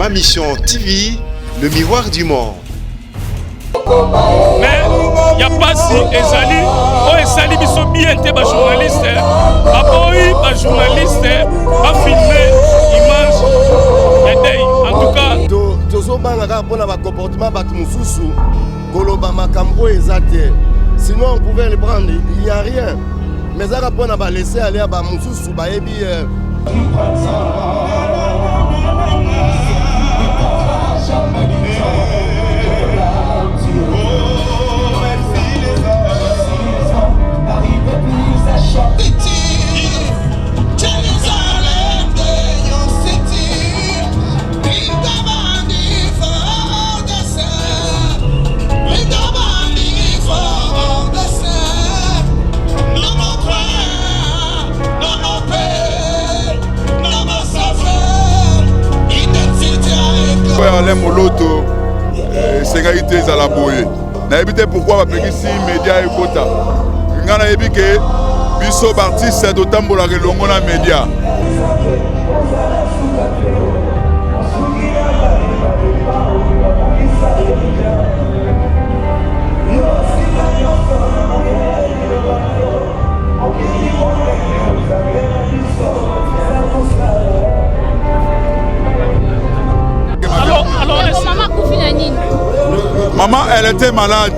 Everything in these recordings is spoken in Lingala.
Ma mission TV, le miroir du monde. Mais il n'y a pas si ezali, oh ezali biso bien te ba journaliste, aboyi ba journaliste, ba filmer image et day. En tout cas, tozo banga pour na ba comportement ba mususu koloba makambo ezate. Sinon on pouvait le prendre, il n'y a rien. Mais ça pour na ba laisser aller ba mususu ba ebi Alain Moloto, sécurité à la boye. Na évité pourquoi va payer si média et quota. Ngana évité biso artiste d'autant la relongo na média. Maman, elle était malade.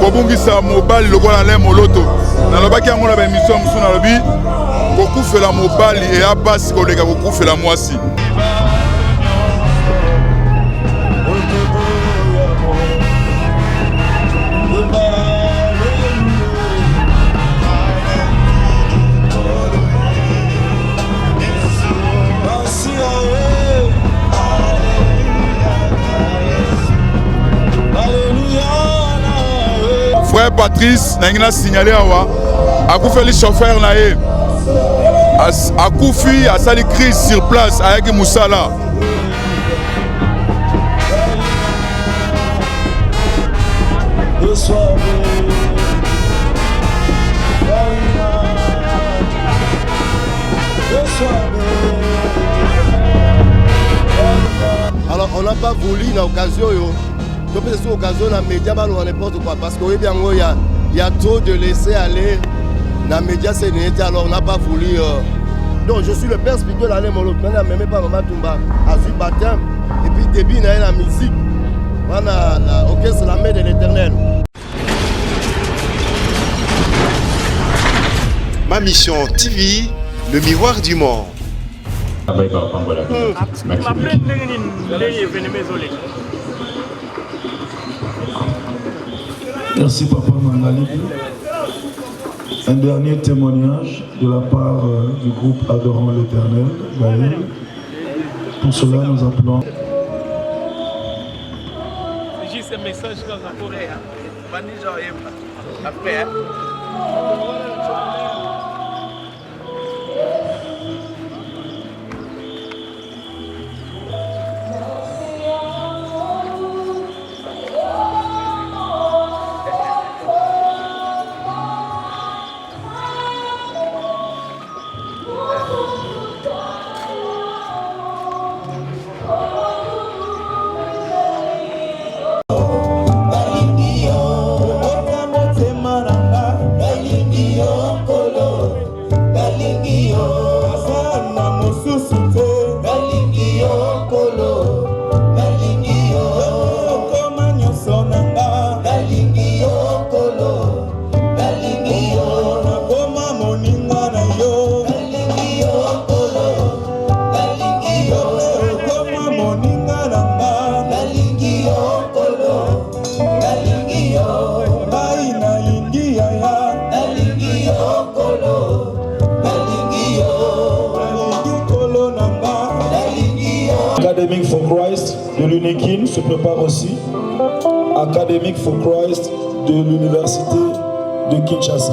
Kobungisa mobile lokola Alain Moloto. Nalobaki yango na ba émission musu na lobi. Beaucoup fait la mobile et à base koleka beaucoup fait la moisi. Frère Patrice, n'a signalé à Koufi le chauffeur naé. À Koufi a sali crise sur place avec Moussala. Alors on n'a pas voulu l'occasion. Donc c'est une occasion dans les médias ou n'importe quoi parce qu'il y a trop de laisser aller dans les médias c'est net alors on n'a pas voulu donc je suis le père spirituel Alain Moloto maintenant même pas Maman Tumba a vu baptême et puis début dans la musique voilà OK c'est la main de l'Éternel. Ma mission TV, le miroir du monde. Merci Papa Mangali. Un dernier témoignage de la part du groupe Adorant l'Éternel, Gaël. Pour cela, nous appelons. c'est juste un message dans la forêt. Après. Academic for Christ de l'UNEKIN se prépare aussi. Academic for Christ de l'Université de Kinshasa.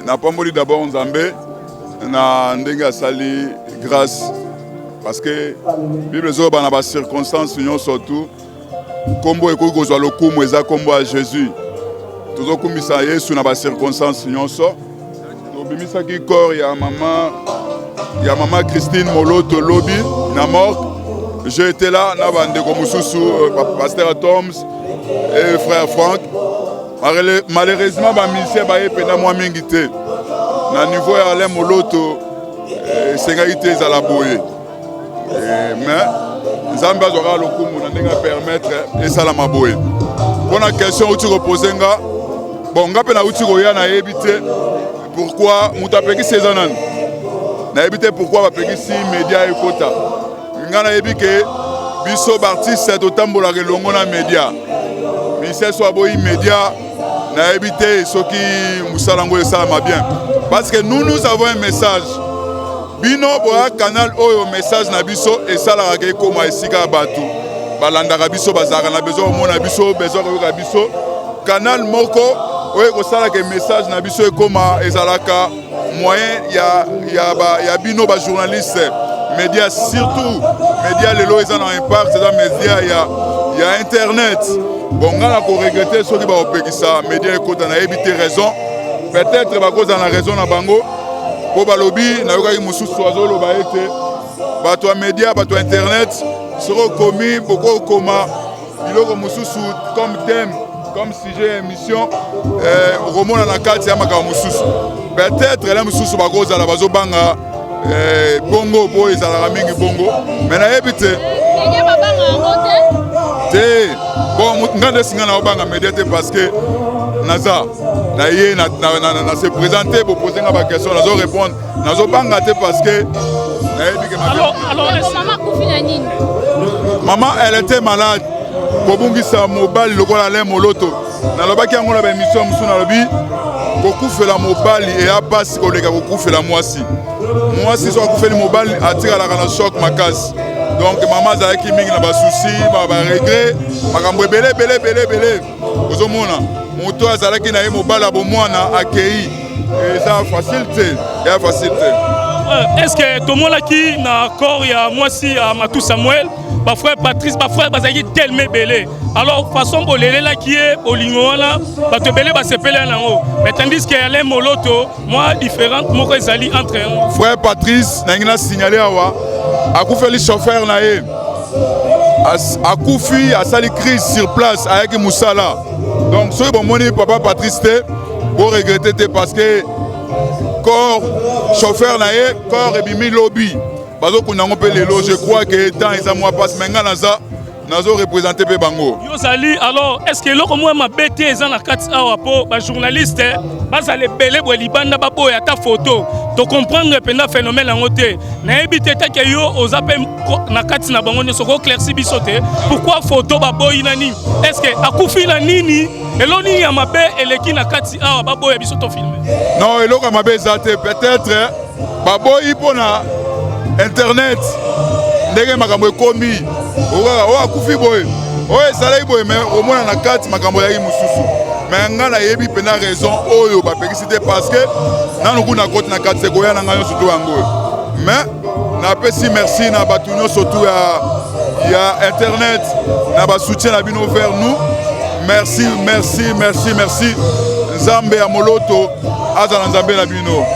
Napamboli d'abord Nzambe na ndenge asali grâce parce que Bible zo bana ba circonstances ñon surtout kombo ekoki kozwa lokumu eza kombo ya Jésus tozokumisa Yesu na ba circonstances nyonso tobimisaki corps ya mama Christine Moloto Lobi na mort. J'ai été là na bandeko mususu pasteur Toms et frère Franck. Malheureusement ba musicien ba epena mwa mingi te na niveau ya Alain Moloto sengaki te ezala boye mais Nzambe azwaka lokumu na ndenge permettre esalama boye. Mpona question uti kopose nga bon nga mpe na uti koya nayebi te pourquoi moto apekisi eza nani nayebi te pourquoi bapekisi média ekota nga nayebi ke biso baartiste totambolaka elongo na média ministère so aboyi média nayebi te soki mosala yango esalama bien parce que nous avons un message bino boya canal oyo message na biso esalaka ekoma esika ya bato balandaka biso bazalaka na besoin komona biso besoin koyoka biso canal moko oyo ekosalaka message na biso ekoma ezalaka moyen ya bino bajournaliste média surtout média lelo eza na impact eza média ya internet bon nga na koregrete soki baopekisa média ekota nayebi te raison peut-être bakozala na raison na bango po balobi nayokaki mosusu azoloba ete bato ya média bato ya internet soko okomi boko okoma biloko mosusu comme thème comme sujet émission okomona na kati ya makambo mosusu peut-être ele mosusu bakozala bazobanga bongo po ezalaka mingi bongo mais nayebi te bon nga nde singa na obanga média te parce que naza na ye na se présenter bopose nga baquestion nazo répondre nazobanga te parce que nayebi ke maman elle était malade kobungisa mobali lokola Alain Moloto nalobaki yango na baémission mosusu nalobi kokufela mobali eya pasi koleka kokufela mwasi so akufeli mobali atikalaka na choc makasi donc mama azalaki mingi na basusi baregret makambo ebele ozomona moto azalaki na ye mobali abomwana akei eza facile te est-ce que tomonaki na corps ya mwasi ya Matou Samuel bafrère Patrice bafrère bazalaki tellement ebele alors façon bolelelaki ye bolingo wana bato ebele basepele nango mais tandis que Alain Moloto moi différente moko ezali entre yango frère Patrice nangi na signalé awa akufeli chauffeur na ye akufi asali crise sur place ayaki musala donc soki bomoni papa Patrice te bo regrette te parce que corps chauffeur na ye corps ebimi lobi bazokunda ngo mpe lelo je crois que temps eza mwa passe mais nga nazo représenter mpe bango yozali alors est-ce que eloko mwa mabe te eza na kati awa mpo bajournaliste bazala ebele boye libanda baboya ata photo tocomprendre mpenza phénomène yango te nayebi te take yo oza mpe na kati na bango nyonso koeclairci biso te pourquoi photo baboyi na nini est-ce que akufi na nini elo nini ya mabe eleki na kati awa baboya biso tofilme non eloko ya mabe eza te peut-être baboyi mpona internet ndenge makambo ekomi oyo akufi boye oyo ezalaki boye me omona na kati makambo yaki mosusu me nga nayebi mpena raison oyo bapekisi te parce que nanu kuna koti na kati sekoya na ngai nyonso to yango mais napesi merci na bato nyonso to ya internet na basoutien na bino vers nous merci Nzambe ya Moloto azala Nzambe na bino.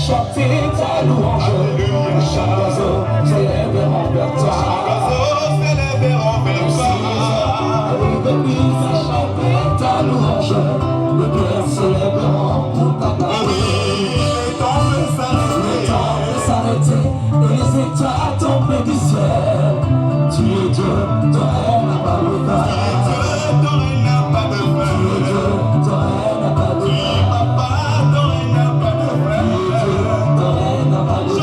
Chanter ta louange, chaque oiseau s'élève envers toi. bénisse à chanter ta louange. Le cœur célébrant pour ta gloire. Le temps peut s'arrêter et les étoiles tombent du ciel. Tu es Dieu, ton règne n'a pas de fin. Tu es Dieu, ton règne n'a pas de fin. Papa, ton règne n'a pas de fin. Ton règne n'a pas de fin.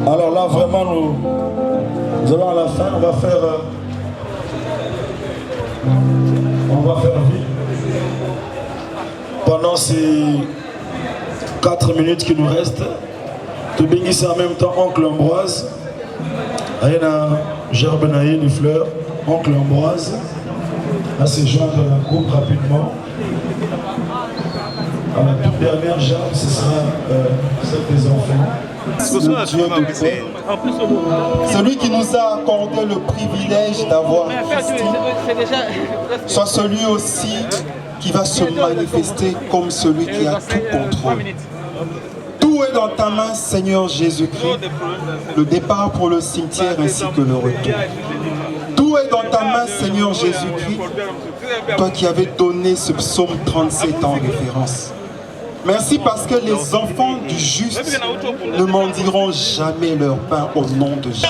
Alors là, vraiment, nous allons à la fin, on va faire vite. Pendant ces 4 minutes qui nous restent, tu bénisses en même temps Oncle Ambroise. Aïna Gerbenaï, les fleurs, Oncle Ambroise. À se joindre à la groupe rapidement. À la toute dernière gerbe, ce sera celle des enfants. Celui qui nous a accordé le privilège d'avoir Christine soit celui aussi qui va se manifester comme celui qui a tout contrôle. Tout est dans ta main, Seigneur Jésus-Christ, le départ pour le cimetière ainsi que le retour. Tout est dans ta main, Seigneur Jésus-Christ, toi qui avais donné ce psaume 37 en référence. Merci parce que les enfants du juste ne mendiront jamais leur pain au nom de Jésus.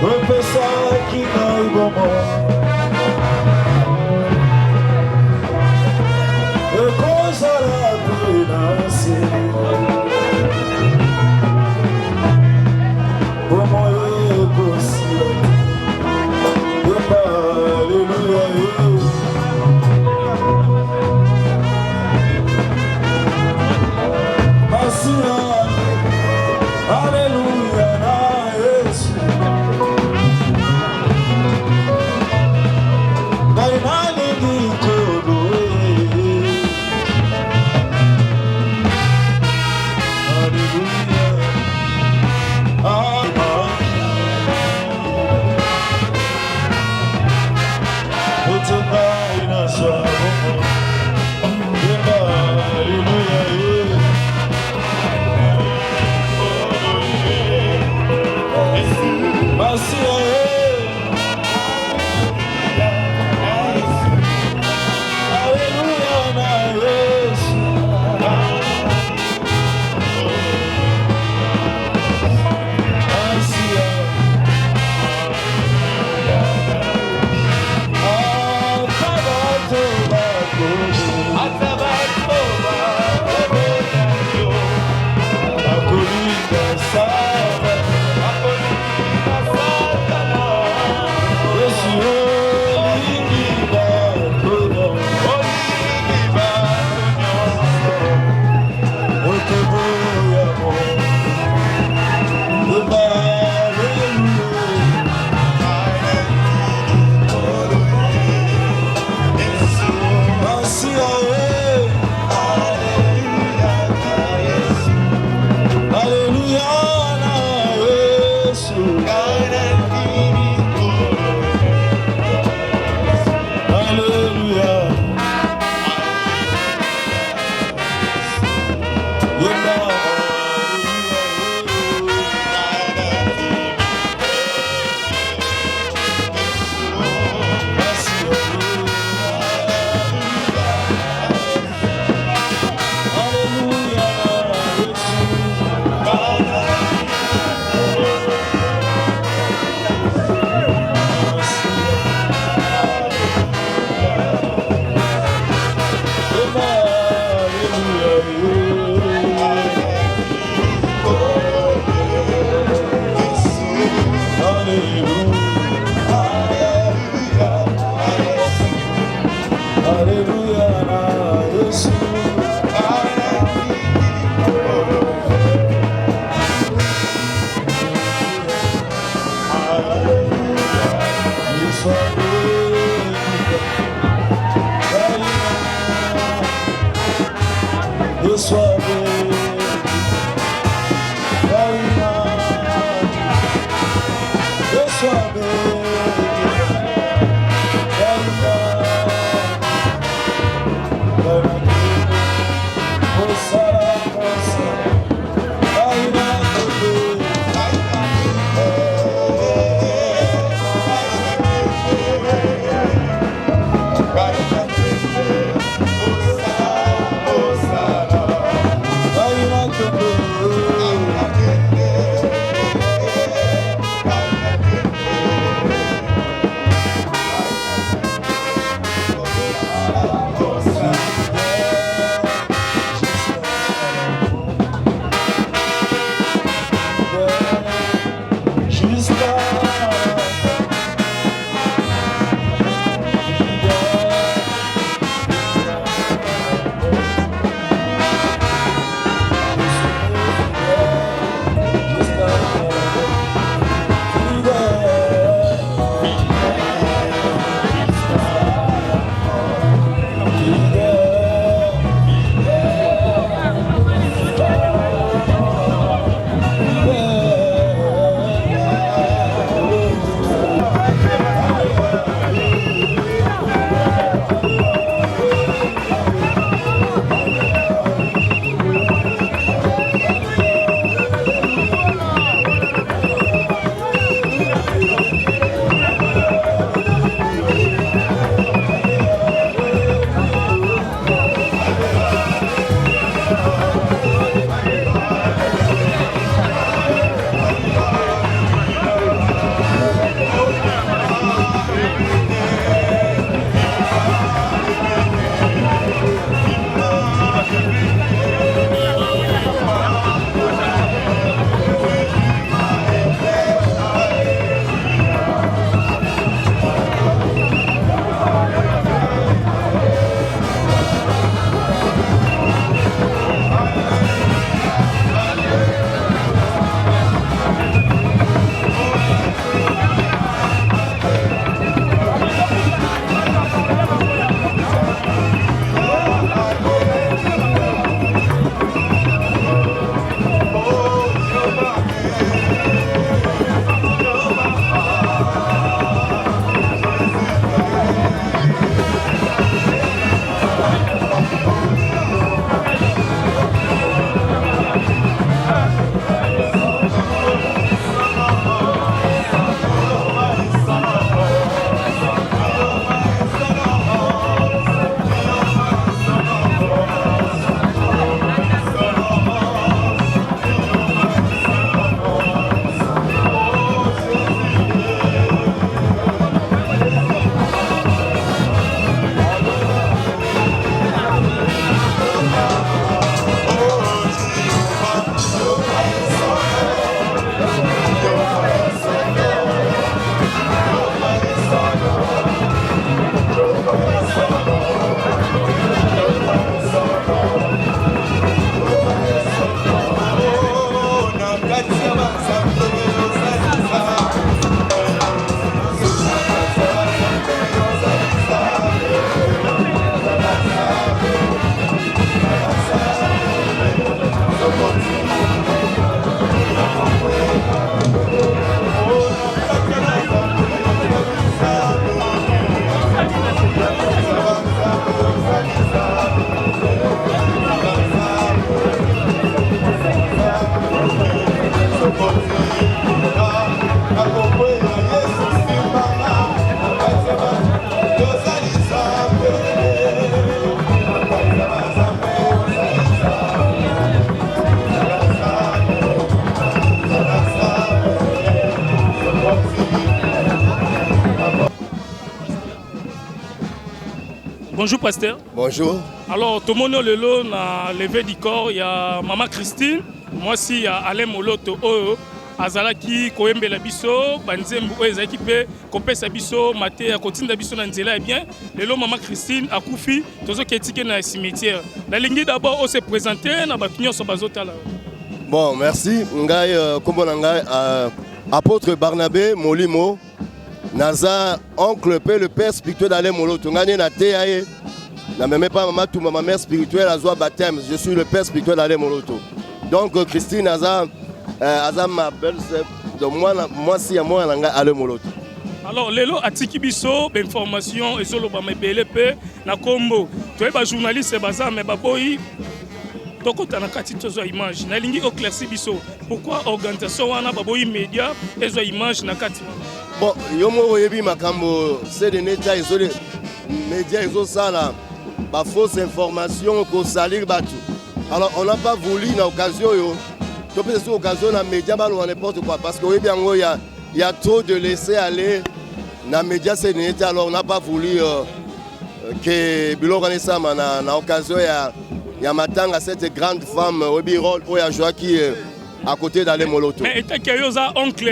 opesaki ngai bomoi ekozala te na se bomoi ekosila yemba aleluya Masina aleluya na Yesu ngai nalingi kodo aleluya otenga inaswa yemba aleluya Masina aleluya na Yesu Masina akolinga sana Yesu olingi bato otebo yamo yemba Masina aleluya na Yesu aleluya yemba Aleluya na Yesu Bonjour pasteur. Bonjour. Alors tout le monde lelo na levé du corps, il y a maman Christine, moi aussi il y a Alain Moloto oyo azalaki koyembela biso banzembu oyo ezalaki pe kopesa biso mate ya kotinda biso na nzela ya bien. Lelo maman Christine akufi tozoki etike na cimetière. Nalingi d'abord se présenter na bato nyonso bazotala. Bon, merci. Ngai kombo na ngai apôtre Barnabé Molimo. Naza oncle pe le père spirituel d'Alain Moloto. Ngani na teaye. Na même pas maman tout ma mère spirituelle à joie baptême. Je suis le père spirituel d'Alain Moloto. Donc Christine Naza ma belle-sœur. Donc moi si à moi nanga Alain Moloto. Alors lelo atiki biso information ezoloba mebele pe na kombo. Toi ba journaliste baza me baboyi. Tokota na kati tozo image. Na lingi oclairci biso. Pourquoi organisation wana baboyi média ezo image na kati. Bon, yomo oyebi makambo c'est de neta isolé médias iso sala ba fausse information ko salir batu. Alors on n'a pas voulu na occasion yo. To peut sur occasion na média ba n'importe quoi parce que oyebi yango il y a trop de laisser aller na média c'est neta alors on n'a pas voulu que biloko na sama na occasion ya matanga cette grande femme oyebi rôle oya joie qui à côté d'Alain Moloto. Mais étant que yoza oncle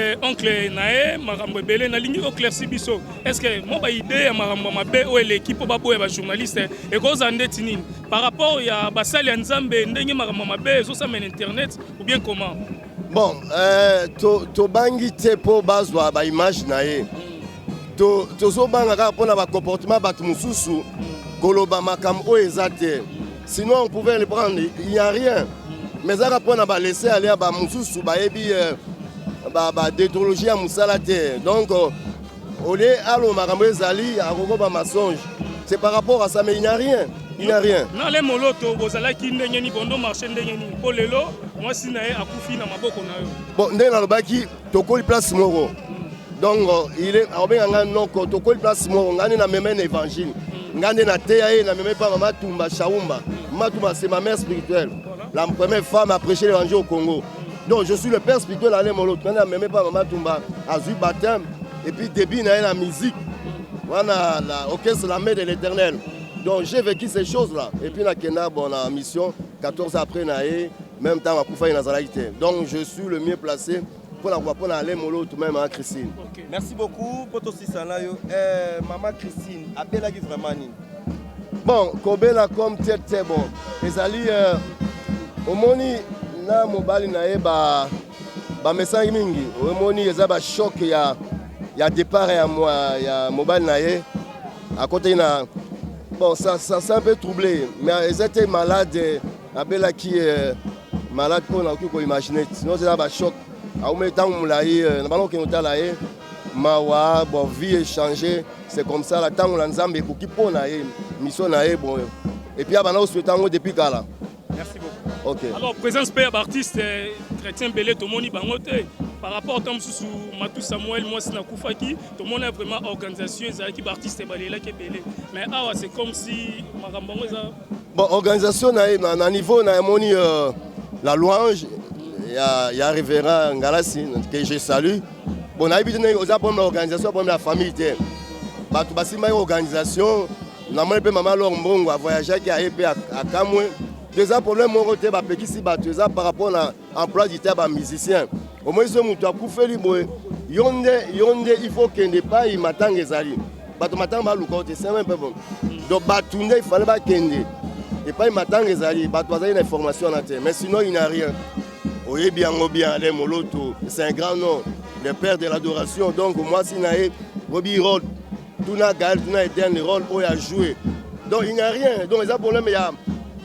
nae marambo belé na lingi oclairci biso. Est-ce que moi ba idée marambo mabe ou l'équipe ba boye ba journaliste et ko zande tinine par rapport ya basali nzambe ndenge marambo mabe zo sa men internet ou bien comment? Bon, to bangi te po bazwa ba image nae. To zo banga ka pona ba comportement ba tumususu koloba makam o ezate. Sinon on pouvait le prendre, il n'y a rien. Mais ça va pas laisser aller à Moussou, bah détrologie à Moussalate. Donc, au lieu allo Maramezali à Rogoba Massonge. C'est par rapport à ça, mais il n'y a rien. Il n'y a rien. Non, les moloto, vous allez qui n'engagez pas de marché n'engagez pas les lots. Moi, si nae a koufi na maboko na yo. Bon, n'engagez pas qui toko place moro. Donc, il est en bien non toko place moro. N'engagez na même évangile. N'engagez na teaye na même pas maman Tumba Chaoumba. Maman Tumba c'est ma mère spirituelle. La première femme à prêcher l'évangile au Congo. Donc je suis le père spirituel d'Alain Moloto. Je ne même pas Maman Tumba à Zui baptême. Et puis début la musique. Voilà l'orchestre la main de l'éternel. Donc j'ai vécu ces choses-là. Et puis la Kena, bon, la mission, 14 ans après, même temps à Koufa et Nazaraïté. Donc je suis le mieux placé pour la voir pour Alain Moloto, même à Christine. Okay. Merci beaucoup pour tout ça. Maman Christine, appelle-la vraiment. Bon, Kobela comme très bon. Les alliés. Omoni na mobali na ye ba message mingi omoni eza ba choc ya départ ya mobali na ye à côté na bon ça c'est un peu troublé mais ils étaient malades abela qui malade pour na ko imaginer sinon c'est ba choc a au temps mulai na balo ke mutala ye mawa bon vie échanger c'est comme ça la temps la nzambe ko ki pona ye mission na ye bon et puis abana souhaitant depuis kala. Merci beaucoup. Okay. Alors, présence père artiste chrétien belé tout le monde bangote par rapport à Tom sous Matou Samuel moi c'est na Koufaki tout le monde a vraiment organisation qui artiste balela qui belé mais ah c'est comme si marambango ça bon organisation na niveau na moni la louange il y a révérend Ngalasi que je salue bon na habité aux pour l'organisation pour la famille ba tu basima organisation na moi pe maman Lombongo a voyagé qui a épé à Kamwe. Déjà problème mon côté ba pekisi ba ça par rapport à emploi du terme musicien. Au moins ce mutu a koufeli boy. Yonde il faut qu'il ne pas il m'attend ezali. Ba to m'attend ba lukote c'est un peu bon. Donc ba tunde il fallait ba kende. Et pas il m'attend ezali ba to azali une information na terre mais sinon il n'a rien. Oye bien Alain Moloto, c'est un grand nom, le père de l'adoration. Donc moi si nae Robi rôle tout na gal tout na éternel rôle où il a joué. Donc il n'y a rien. Donc les problème il y a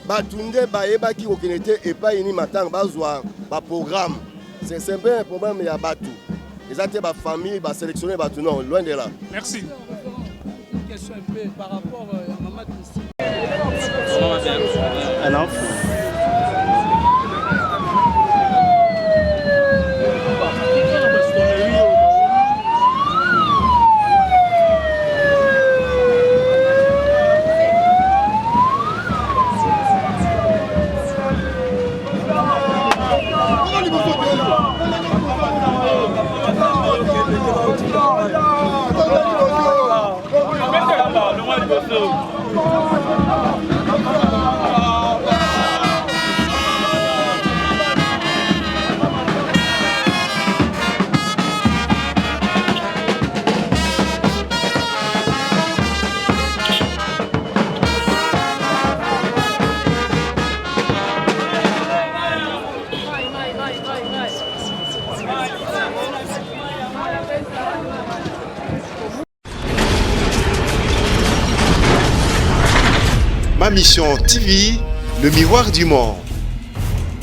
Batunde baeba qui okinete et pas ini matang bazwa ba programme c'est simple un problème il y a batu ils ont ba famille ba sélectionner batu non loin de là. Merci. Une question un peu par rapport à maman Christine. Alors Thank you. Ma mission TV, le miroir du monde.